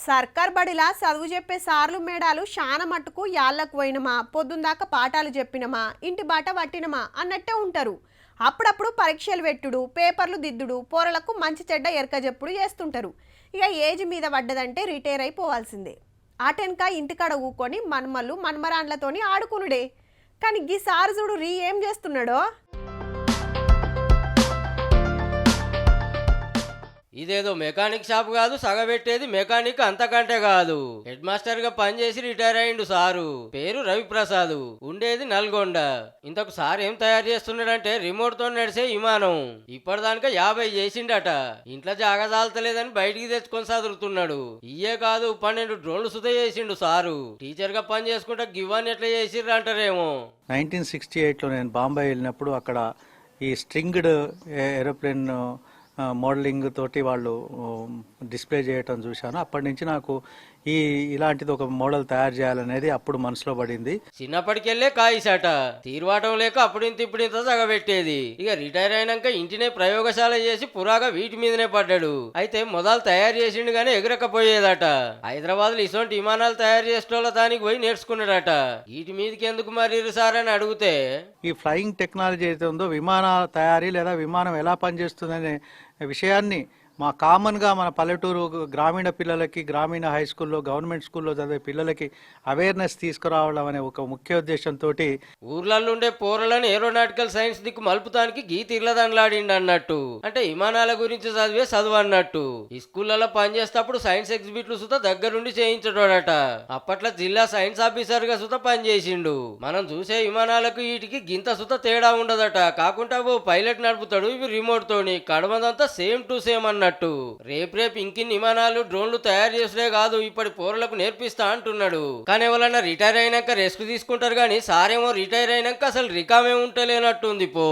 సర్కార్ బడిలా చదువు చెప్పే సార్లు మేడాలు శాన మట్టుకు యాళ్ళకు పోయినమా పొద్దుందాకా పాఠాలు చెప్పినమా ఇంటి బాట పట్టినమా అన్నట్టే ఉంటారు. అప్పుడప్పుడు పరీక్షలు పెట్టుడు పేపర్లు దిద్దుడు పోరలకు మంచి చెడ్డ ఎరకజెప్పుడు చేస్తుంటారు. ఇక ఏజ్ మీద పడ్డదంటే రిటైర్ అయిపోవాల్సిందే. ఆటెనక ఇంటికాడ ఊకొని మన్మలు మన్మరాండ్లతోని ఆడుకునుడే. కానీ గీ సారు చూడు రీ ఏం చేస్తున్నాడో. ఇదేదో మెకానిక్ షాప్ కాదు, సగబెట్టేది మెకానిక్ అంతకంటే కాదు. హెడ్ మాస్టర్ గా పనిచేసి రిటైర్ అయిండు సారు. పేరు రవిప్రసాద్, ఉండేది నల్గొండ. ఇంతకు సార్ ఏం తయారు చేస్తున్నాడంటే రిమోట్ తో నడిచే విమానం. ఇప్పటిదానిక 50 చేసిండట. ఇంట్లో జాగా చాలతలేదని బయటికి తెచ్చుకొని చదువుతున్నాడు. ఇయే కాదు 12 డ్రోన్లు సుధ చేసిండు సారు. టీచర్ గా పని చేసుకుంటా గివ్వాన్ని ఎట్లా చేసిర్రు అంటారేమో. 1968లో నేను బాంబే వెళ్ళినప్పుడు అక్కడ ఈ స్ట్రింగ్డ్ ఏరోప్లేన్ మోడలింగ్ తోటి వాళ్ళు డిస్ప్లే చేయటం చూశాను. అప్పటి నుంచి నాకు ఇలాంటిది ఒక మోడల్ తయారు చేయాలనేది అప్పుడు మనసులో పడింది. చిన్నప్పటికెళ్లే కాయిసాట తీర్వాటం లేక అప్పుడింత ఇప్పుడింత సగబెట్టేది. ఇక రిటైర్ అయినాక ఇంటినే ప్రయోగశాల చేసి పురాగా వీటి మీదనే పడ్డాడు. అయితే మొదలు తయారు చేసిండు గానీ ఎగరకపోయేదట. హైదరాబాద్ లో ఇసొంటి విమానాలు తయారు చేసేటోళ్ళ దానికి పోయి నేర్చుకున్నాడట. వీటి మీదకి ఎందుకు మరి సార్ అని అడిగితే, ఈ ఫ్లయింగ్ టెక్నాలజీ అయితే ఉందో విమానాల తయారీ లేదా విమానం ఎలా పనిచేస్తుందనే విషయాన్ని కామన్గా మన పల్లెటూరు గ్రామీణ పిల్లలకి, గ్రామీణ హై స్కూల్లో, గవర్నమెంట్ స్కూల్లో చదివే పిల్లలకి అవేర్నెస్ తీసుకురావడం అనే ఒక ముఖ్య ఉద్దేశంతో ఊర్లలో ఉండే పోరలను ఏరోనాటికల్ సైన్స్ దిక్కు మలుపుతానికి గీత ఇర్లదండ్లాడిండి అన్నట్టు. అంటే విమానాల గురించి చదివే చదువు అన్నట్టు. ఈ స్కూళ్ళలో పనిచేసేటప్పుడు సైన్స్ ఎగ్జిబిట్లు సుత దగ్గరుండి చేయించడోడట. అప్పట్లో జిల్లా సైన్స్ ఆఫీసర్ గా సుత పనిచేసిండు. మనం చూసే విమానాలకు వీటికి గింత సుత తేడా ఉండదట. కాకుండా ఓ పైలట్ నడుపుతాడు, ఇవి రిమోట్ తోని. కడమదంతా సేమ్ టు సేమ్ అన్నట్టు. రేపు ఇంకిన్ని విమానాలు డ్రోన్లు తయారు చేసుడే కాదు, ఇప్పటి పోరలకు నేర్పిస్తా అంటున్నాడు. కానీ ఎవరన్నా రిటైర్ అయినాక రెస్ట్ తీసుకుంటారు. కానీ సారేమో రిటైర్ అయినాక అసలు రికామే ఉంటలేనట్టుంది పో.